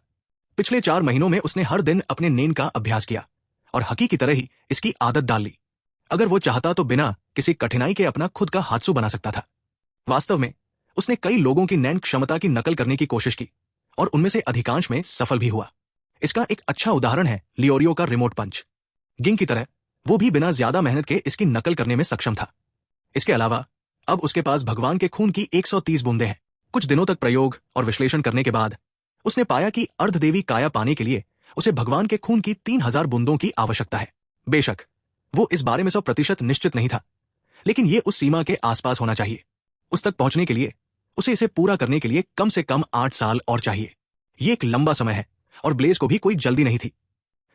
पिछले 4 महीनों में उसने हर दिन अपने नेन का अभ्यास किया और हकी की तरह ही इसकी आदत डाल ली। अगर वो चाहता तो बिना किसी कठिनाई के अपना खुद का हात्सु बना सकता था। वास्तव में उसने कई लोगों की नैन क्षमता की नकल करने की कोशिश की और उनमें से अधिकांश में सफल भी हुआ। इसका एक अच्छा उदाहरण है लियोरियो का रिमोट पंच। गिंग की तरह वो भी बिना ज्यादा मेहनत के इसकी नकल करने में सक्षम था। इसके अलावा अब उसके पास भगवान के खून की 130 बूंदें हैं। कुछ दिनों तक प्रयोग और विश्लेषण करने के बाद उसने पाया कि अर्धदेवी काया पाने के लिए उसे भगवान के खून की 3000 बूंदों की आवश्यकता है। बेशक वो इस बारे में 100% निश्चित नहीं था, लेकिन ये उस सीमा के आसपास होना चाहिए। उस तक पहुंचने के लिए उसे इसे पूरा करने के लिए कम से कम 8 साल और चाहिए। ये एक लंबा समय है और ब्लेज को भी कोई जल्दी नहीं थी।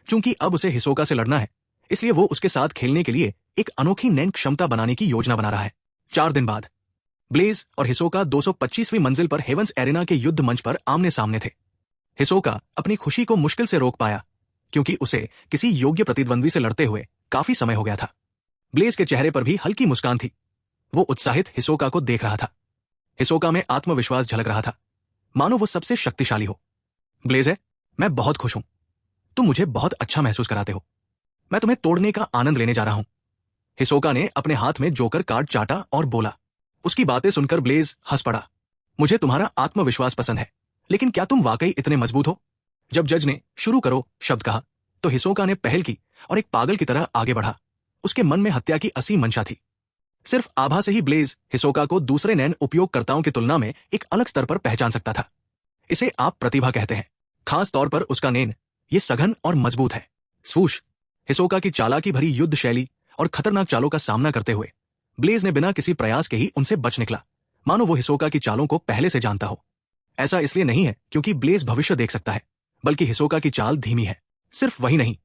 चूंकि अब उसे हिसोका से लड़ना है, इसलिए वो उसके साथ खेलने के लिए एक अनोखी नैन क्षमता बनाने की योजना बना रहा है। 4 दिन बाद ब्लेज और हिसोका 225वीं मंजिल पर हेवंस एरेना के युद्ध मंच पर आमने सामने थे। हिसोका अपनी खुशी को मुश्किल से रोक पाया, क्योंकि उसे किसी योग्य प्रतिद्वंद्वी से लड़ते हुए काफी समय हो गया था। ब्लेज के चेहरे पर भी हल्की मुस्कान थी। वो उत्साहित हिसोका को देख रहा था। हिसोका में आत्मविश्वास झलक रहा था, मानो वो सबसे शक्तिशाली हो। ब्लेज है, मैं बहुत खुश हूं। तुम मुझे बहुत अच्छा महसूस कराते हो। मैं तुम्हें तोड़ने का आनंद लेने जा रहा हूं। हिसोका ने अपने हाथ में जोकर कार्ड चाटा और बोला। उसकी बातें सुनकर ब्लेज हंस पड़ा। मुझे तुम्हारा आत्मविश्वास पसंद है, लेकिन क्या तुम वाकई इतने मजबूत हो? जब जज ने शुरू करो शब्द कहा, तो हिसोका ने पहल की और एक पागल की तरह आगे बढ़ा। उसके मन में हत्या की असीम मंशा थी। सिर्फ आभा से ही ब्लेज हिसोका को दूसरे नैन उपयोगकर्ताओं की तुलना में एक अलग स्तर पर पहचान सकता था। इसे आप प्रतिभा कहते हैं, खास तौर पर उसका नैन। ये सघन और मजबूत है। स्वूश। हिसोका की चालाकी भरी युद्ध शैली और खतरनाक चालों का सामना करते हुए ब्लेज ने बिना किसी प्रयास के ही उनसे बच निकला, मानो वो हिसोका की चालों को पहले से जानता हो। ऐसा इसलिए नहीं है क्योंकि ब्लेज भविष्य देख सकता है, बल्कि हिसोका की चाल धीमी है। सिर्फ वही नहीं,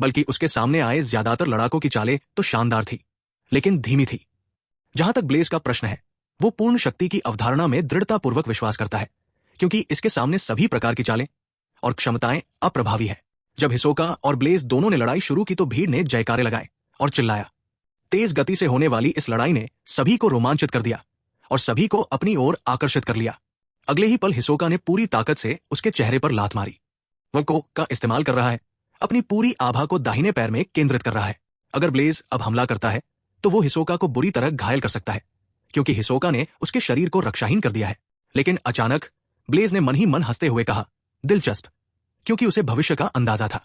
बल्कि उसके सामने आए ज्यादातर लड़ाकों की चालें तो शानदार थी, लेकिन धीमी थी। जहां तक ब्लेज का प्रश्न है, वो पूर्ण शक्ति की अवधारणा में दृढ़तापूर्वक विश्वास करता है, क्योंकि इसके सामने सभी प्रकार की चालें और क्षमताएं अप्रभावी है। जब हिसोका और ब्लेज दोनों ने लड़ाई शुरू की तो भीड़ ने जयकारे लगाए और चिल्लाया। तेज गति से होने वाली इस लड़ाई ने सभी को रोमांचित कर दिया और सभी को अपनी ओर आकर्षित कर लिया। अगले ही पल हिसोका ने पूरी ताकत से उसके चेहरे पर लात मारी। वह को का इस्तेमाल कर रहा है, अपनी पूरी आभा को दाहिने पैर में केंद्रित कर रहा है। अगर ब्लेज अब हमला करता है तो वो हिसोका को बुरी तरह घायल कर सकता है, क्योंकि हिसोका ने उसके शरीर को रक्षाहीन कर दिया है। लेकिन अचानक ब्लेज ने मन ही मन हंसते हुए कहा, दिलचस्प, क्योंकि उसे भविष्य का अंदाजा था।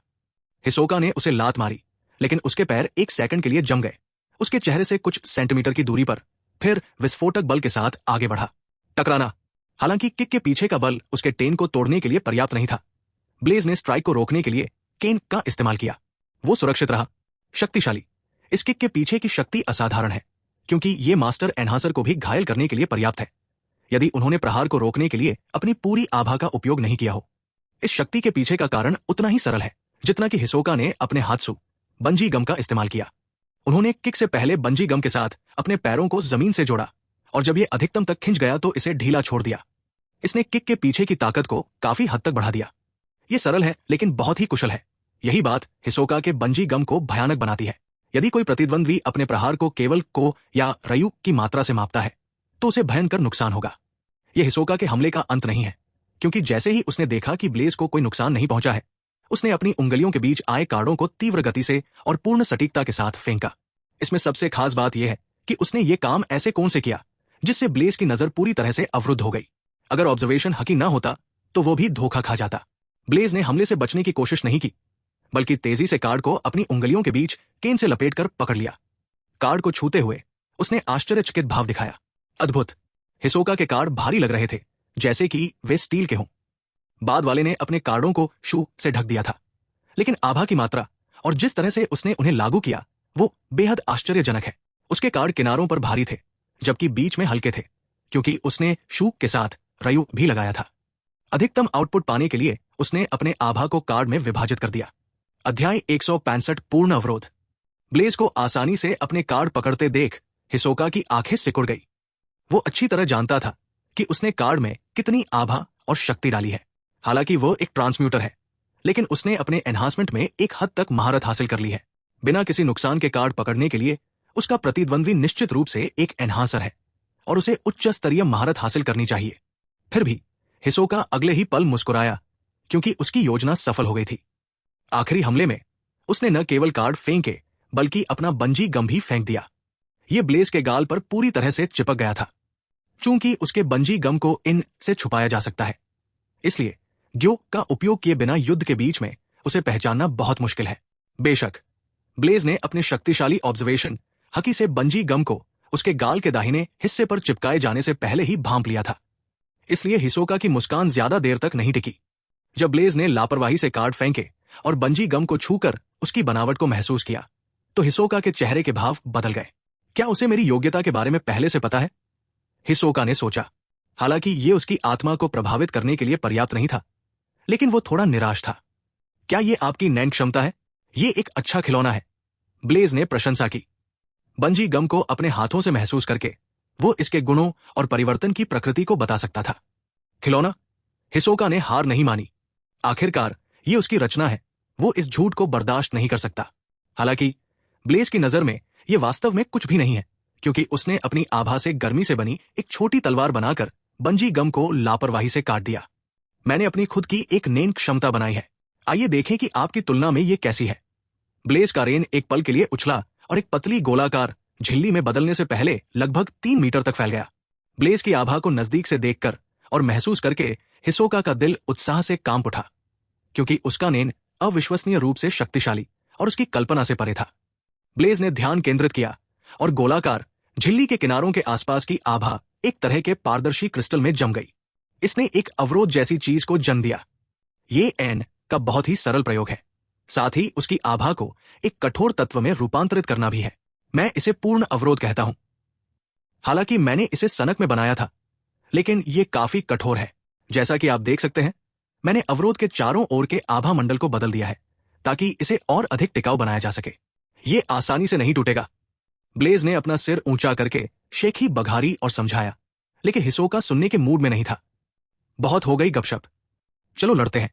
हिसोका ने उसे लात मारी, लेकिन उसके पैर 1 सेकंड के लिए जम गए। उसके चेहरे से कुछ सेंटीमीटर की दूरी पर फिर विस्फोटक बल के साथ आगे बढ़ा। टकराना। हालांकि किक के पीछे का बल उसके टेन को तोड़ने के लिए पर्याप्त नहीं था। ब्लेज ने स्ट्राइक को रोकने के लिए केन का इस्तेमाल किया। वो सुरक्षित रहा, शक्तिशाली। इस किक के पीछे की शक्ति असाधारण है, क्योंकि ये मास्टर एनहांसर को भी घायल करने के लिए पर्याप्त है, यदि उन्होंने प्रहार को रोकने के लिए अपनी पूरी आभा का उपयोग नहीं किया हो। इस शक्ति के पीछे का कारण उतना ही सरल है जितना कि हिसोका ने अपने हाथसू बंजी गम का इस्तेमाल किया। उन्होंने किक से पहले बंजी गम के साथ अपने पैरों को जमीन से जोड़ा और जब ये अधिकतम तक खिंच गया तो इसे ढीला छोड़ दिया। इसने किक के पीछे की ताकत को काफी हद तक बढ़ा दिया। ये सरल है लेकिन बहुत ही कुशल है। यही बात हिसोका के बंजी गम को भयानक बनाती है। यदि कोई प्रतिद्वंद्वी अपने प्रहार को केवल को या रयु की मात्रा से मापता है तो उसे भयंकर नुकसान होगा। यह हिसोका के हमले का अंत नहीं है, क्योंकि जैसे ही उसने देखा कि ब्लेज को कोई नुकसान नहीं पहुंचा है, उसने अपनी उंगलियों के बीच आए कार्डों को तीव्र गति से और पूर्ण सटीकता के साथ फेंका। इसमें सबसे खास बात यह है कि उसने ये काम ऐसे कोण से किया जिससे ब्लेज की नजर पूरी तरह से अवरुद्ध हो गई। अगर ऑब्जर्वेशन हकी ना होता तो वो भी धोखा खा जाता। ब्लेज ने हमले से बचने की कोशिश नहीं की, बल्कि तेजी से कार्ड को अपनी उंगलियों के बीच केन से लपेटकर पकड़ लिया। कार्ड को छूते हुए उसने आश्चर्यचकित भाव दिखाया। अद्भुत! हिसोका के कार्ड भारी लग रहे थे, जैसे कि वे स्टील के हों। बाद वाले ने अपने कार्डों को शू से ढक दिया था, लेकिन आभा की मात्रा और जिस तरह से उसने उन्हें लागू किया वो बेहद आश्चर्यजनक है। उसके कार्ड किनारों पर भारी थे, जबकि बीच में हल्के थे, क्योंकि उसने शू के साथ रयु भी लगाया था। अधिकतम आउटपुट पाने के लिए उसने अपने आभा को कार्ड में विभाजित कर दिया। अध्याय 165 पूर्ण अवरोध। ब्लेज को आसानी से अपने कार्ड पकड़ते देख हिसोका की आंखें सिकुड़ गई। वो अच्छी तरह जानता था कि उसने कार्ड में कितनी आभा और शक्ति डाली है। हालांकि वो एक ट्रांसम्यूटर है, लेकिन उसने अपने एनहांसमेंट में एक हद तक महारत हासिल कर ली है। बिना किसी नुकसान के कार्ड पकड़ने के लिए उसका प्रतिद्वंद्वी निश्चित रूप से एक एनहांसर है और उसे उच्च स्तरीय महारत हासिल करनी चाहिए। फिर भी हिसोका अगले ही पल मुस्कुराया, क्योंकि उसकी योजना सफल हो गई थी। आखिरी हमले में उसने न केवल कार्ड फेंके बल्कि अपना बंजी गम भी फेंक दिया। यह ब्लेज के गाल पर पूरी तरह से चिपक गया था। चूंकि उसके बंजी गम को इन से छुपाया जा सकता है, इसलिए ग्यो का उपयोग किए बिना युद्ध के बीच में उसे पहचानना बहुत मुश्किल है। बेशक ब्लेज ने अपने शक्तिशाली ऑब्जर्वेशन हकी से बंजी गम को उसके गाल के दाहिने हिस्से पर चिपकाए जाने से पहले ही भांप लिया था। इसलिए हिसोका की मुस्कान ज्यादा देर तक नहीं टिकी। जब ब्लेज ने लापरवाही से कार्ड फेंके और बंजी गम को छूकर उसकी बनावट को महसूस किया तो हिसोका के चेहरे के भाव बदल गए। क्या उसे मेरी योग्यता के बारे में पहले से पता है? हिसोका ने सोचा। हालांकि ये उसकी आत्मा को प्रभावित करने के लिए पर्याप्त नहीं था, लेकिन वो थोड़ा निराश था। क्या ये आपकी नैन क्षमता है? ये एक अच्छा खिलौना है, ब्लेज ने प्रशंसा की। बंजी गम को अपने हाथों से महसूस करके वो इसके गुणों और परिवर्तन की प्रकृति को बता सकता था। खिलौना? हिसोका ने हार नहीं मानी। आखिरकार ये उसकी रचना है, वो इस झूठ को बर्दाश्त नहीं कर सकता। हालांकि ब्लेज की नजर में ये वास्तव में कुछ भी नहीं है, क्योंकि उसने अपनी आभा से गर्मी से बनी एक छोटी तलवार बनाकर बंजी गम को लापरवाही से काट दिया। मैंने अपनी खुद की एक नैन क्षमता बनाई है, आइए देखें कि आपकी तुलना में ये कैसी है। ब्लेज का रेन एक पल के लिए उछला और एक पतली गोलाकार झिल्ली में बदलने से पहले लगभग 3 मीटर तक फैल गया। ब्लेज की आभा को नजदीक से देखकर और महसूस करके हिसोका का दिल उत्साह से कांप उठा, क्योंकि उसका नेन अविश्वसनीय रूप से शक्तिशाली और उसकी कल्पना से परे था। ब्लेज ने ध्यान केंद्रित किया और गोलाकार झिल्ली के किनारों के आसपास की आभा एक तरह के पारदर्शी क्रिस्टल में जम गई। इसने एक अवरोध जैसी चीज को जन्म दिया। ये एन का बहुत ही सरल प्रयोग है, साथ ही उसकी आभा को एक कठोर तत्व में रूपांतरित करना भी है। मैं इसे पूर्ण अवरोध कहता हूं। हालांकि मैंने इसे सनक में बनाया था, लेकिन यह काफी कठोर है। जैसा कि आप देख सकते हैं, मैंने अवरोध के चारों ओर के आभा मंडल को बदल दिया है ताकि इसे और अधिक टिकाऊ बनाया जा सके। ये आसानी से नहीं टूटेगा। ब्लेज ने अपना सिर ऊंचा करके शेखी बघारी और समझाया, लेकिन हिसोका सुनने के मूड में नहीं था। बहुत हो गई गपशप, चलो लड़ते हैं।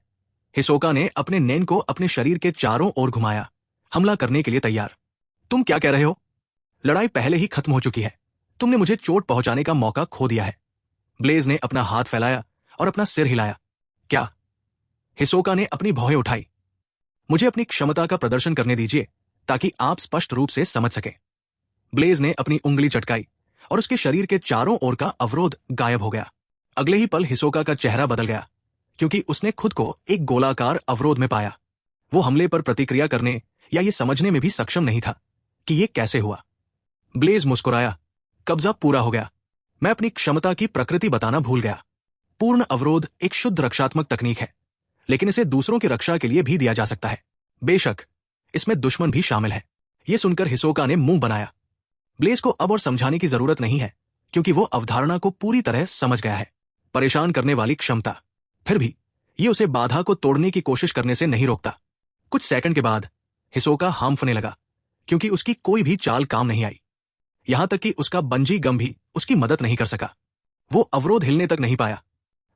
हिसोका ने अपने नैन को अपने शरीर के चारों ओर घुमाया, हमला करने के लिए तैयार। तुम क्या कह रहे हो? लड़ाई पहले ही खत्म हो चुकी है, तुमने मुझे चोट पहुंचाने का मौका खो दिया है। ब्लेज ने अपना हाथ फैलाया और अपना सिर हिलाया। क्या? हिसोका ने अपनी भौहें उठाई। मुझे अपनी क्षमता का प्रदर्शन करने दीजिए ताकि आप स्पष्ट रूप से समझ सकें। ब्लेज ने अपनी उंगली चटकाई और उसके शरीर के चारों ओर का अवरोध गायब हो गया। अगले ही पल हिसोका का चेहरा बदल गया, क्योंकि उसने खुद को एक गोलाकार अवरोध में पाया। वो हमले पर प्रतिक्रिया करने या ये समझने में भी सक्षम नहीं था कि ये कैसे हुआ। ब्लेज मुस्कुराया। कब्जा पूरा हो गया। मैं अपनी क्षमता की प्रकृति बताना भूल गया। पूर्ण अवरोध एक शुद्ध रक्षात्मक तकनीक है, लेकिन इसे दूसरों की रक्षा के लिए भी दिया जा सकता है। बेशक इसमें दुश्मन भी शामिल है। यह सुनकर हिसोका ने मुंह बनाया। ब्लेज को अब और समझाने की जरूरत नहीं है, क्योंकि वो अवधारणा को पूरी तरह समझ गया है। परेशान करने वाली क्षमता, फिर भी ये उसे बाधा को तोड़ने की कोशिश करने से नहीं रोकता। कुछ सेकंड के बाद हिसोका हांफने लगा, क्योंकि उसकी कोई भी चाल काम नहीं आई। यहां तक कि उसका बंजी गम भी उसकी मदद नहीं कर सका। वो अवरोध हिलने तक नहीं पाया।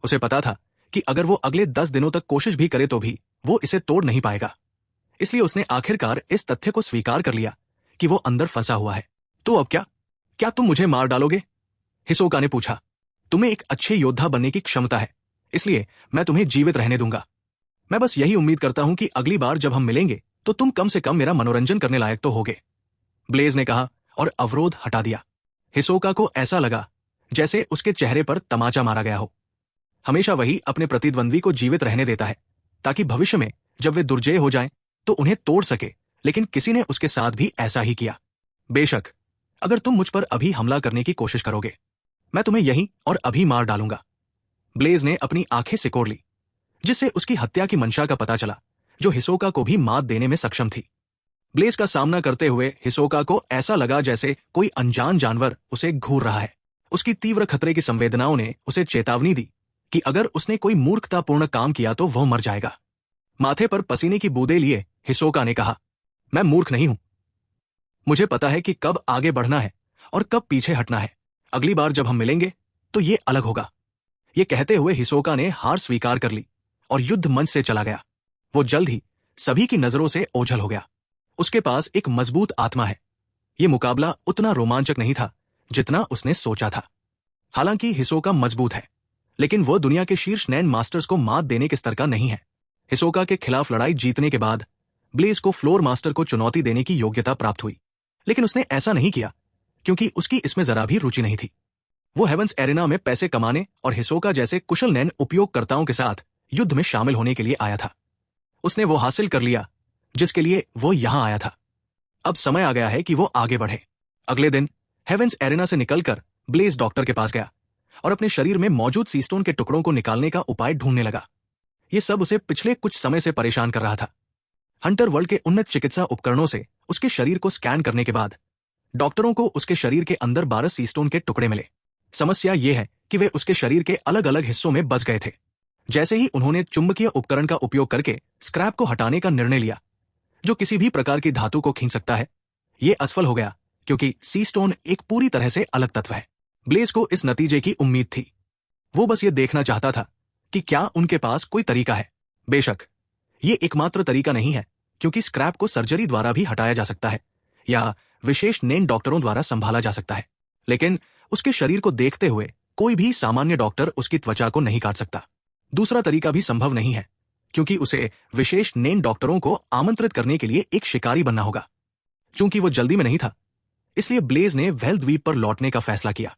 उसे पता था कि अगर वो अगले 10 दिनों तक कोशिश भी करे तो भी वो इसे तोड़ नहीं पाएगा। इसलिए उसने आखिरकार इस तथ्य को स्वीकार कर लिया कि वो अंदर फंसा हुआ है। तो अब क्या? क्या तुम मुझे मार डालोगे? हिसोका ने पूछा। तुम्हें एक अच्छे योद्धा बनने की क्षमता है, इसलिए मैं तुम्हें जीवित रहने दूंगा। मैं बस यही उम्मीद करता हूं कि अगली बार जब हम मिलेंगे तो तुम कम से कम मेरा मनोरंजन करने लायक तो होगे, ब्लेज ने कहा और अवरोध हटा दिया। हिसोका को ऐसा लगा जैसे उसके चेहरे पर तमाचा मारा गया हो। हमेशा वही अपने प्रतिद्वंद्वी को जीवित रहने देता है ताकि भविष्य में जब वे दुर्जय हो जाएं तो उन्हें तोड़ सके, लेकिन किसी ने उसके साथ भी ऐसा ही किया। बेशक अगर तुम मुझ पर अभी हमला करने की कोशिश करोगे, मैं तुम्हें यहीं और अभी मार डालूंगा। ब्लेज ने अपनी आंखें सिकोड़ ली, जिससे उसकी हत्या की मंशा का पता चला, जो हिसोका को भी मात देने में सक्षम थी। ब्लेज का सामना करते हुए हिसोका को ऐसा लगा जैसे कोई अनजान जानवर उसे घूर रहा है। उसकी तीव्र खतरे की संवेदनाओं ने उसे चेतावनी दी कि अगर उसने कोई मूर्खतापूर्ण काम किया तो वह मर जाएगा। माथे पर पसीने की बूंदें लिए हिसोका ने कहा, मैं मूर्ख नहीं हूं। मुझे पता है कि कब आगे बढ़ना है और कब पीछे हटना है। अगली बार जब हम मिलेंगे तो ये अलग होगा। ये कहते हुए हिसोका ने हार स्वीकार कर ली और युद्ध मंच से चला गया। वो जल्द ही सभी की नजरों से ओझल हो गया। उसके पास एक मजबूत आत्मा है। ये मुकाबला उतना रोमांचक नहीं था जितना उसने सोचा था। हालांकि हिसोका मजबूत है, लेकिन वो दुनिया के शीर्ष नैन मास्टर्स को मात देने के स्तर का नहीं है। हिसोका के खिलाफ लड़ाई जीतने के बाद ब्लेज को फ्लोर मास्टर को चुनौती देने की योग्यता प्राप्त हुई, लेकिन उसने ऐसा नहीं किया क्योंकि उसकी इसमें जरा भी रुचि नहीं थी। वो हेवंस एरिना में पैसे कमाने और हिसोका जैसे कुशल नैन उपयोगकर्ताओं के साथ युद्ध में शामिल होने के लिए आया था। उसने वो हासिल कर लिया जिसके लिए वो यहां आया था। अब समय आ गया है कि वो आगे बढ़े। अगले दिन हेवेंस एरेना से निकलकर ब्लेज डॉक्टर के पास गया और अपने शरीर में मौजूद सीस्टोन के टुकड़ों को निकालने का उपाय ढूंढने लगा। ये सब उसे पिछले कुछ समय से परेशान कर रहा था। हंटर वर्ल्ड के उन्नत चिकित्सा उपकरणों से उसके शरीर को स्कैन करने के बाद डॉक्टरों को उसके शरीर के अंदर 12 सीस्टोन के टुकड़े मिले। समस्या यह है कि वे उसके शरीर के अलग अलग हिस्सों में बस गए थे। जैसे ही उन्होंने चुंबकीय उपकरण का उपयोग करके स्क्रैप को हटाने का निर्णय लिया, जो किसी भी प्रकार की धातु को खींच सकता है, यह असफल हो गया क्योंकि सीस्टोन एक पूरी तरह से अलग तत्व है। ब्लेज को इस नतीजे की उम्मीद थी। वो बस ये देखना चाहता था कि क्या उनके पास कोई तरीका है। बेशक ये एकमात्र तरीका नहीं है, क्योंकि स्क्रैप को सर्जरी द्वारा भी हटाया जा सकता है या विशेष नेन डॉक्टरों द्वारा संभाला जा सकता है, लेकिन उसके शरीर को देखते हुए कोई भी सामान्य डॉक्टर उसकी त्वचा को नहीं काट सकता। दूसरा तरीका भी संभव नहीं है, क्योंकि उसे विशेष नेन डॉक्टरों को आमंत्रित करने के लिए एक शिकारी बनना होगा। चूंकि वो जल्दी में नहीं था, इसलिए ब्लेज ने वेल द्वीप पर लौटने का फैसला किया।